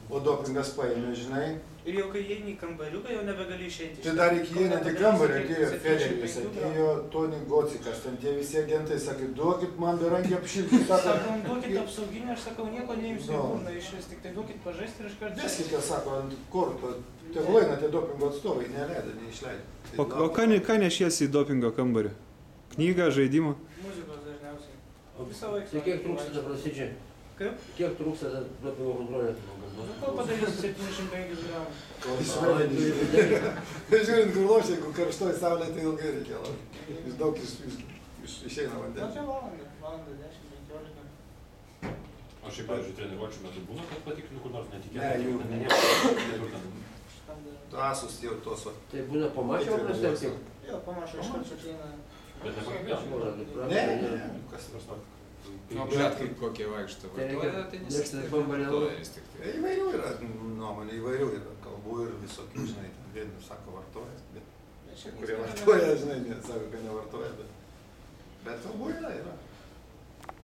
o dopingas paėmė, žinai. Ir jau kai įeini į kambariuką, jau nebegali išeiti. Tai dar iki įeinant į kambarį atėjo Federeris, atėjo Toni Gocikas, ten tie visi agentai sakė, duokit man berankį apšilti. Sakom, duokit apsauginį, aš sakau, nieko neimsiu į burną išvis, tik tai duokit pažaisti ir iš karto. Veskite, sako, ant korto, tegul eina tie dopingo atstovai, neleido, neišleido. O ką nešiesi į dopingo kambarį? Knygą, žaidimą? Muzikos dažniausiai. Visą laiką. Tai kiek trūksta ta prasidžiai? Kaip? Kiek trūksta ta dopingo kontrolė? Kol padarysi 705 gramų. Žiūrint, kur lošia, jeigu karštoj saulė, tai ilgai reikia laukti. Iš daug išeina vandens. Na, čia valandą, 10-15. O šiaip, pavyzdžiui, treniruočių metu būna, kad patikrinu kur nors Ne, netikėtai? Trasus jau tos va. Tai būna pamašė paprastai ar kaip? Jo, pamašau, iš karto ateina. Bet nepakvies. Ne, kas Kas nors Bet kaip kokie vaikšto vartoja, tai nesitikėja vis tik tai. Įvairių yra nuomonė, įvairių yra kalbų ir visokių, žinai, ten vieni sako vartoja, bet kurie vartoja, žinai, sako, kad nevartoja, bet kalbų yra.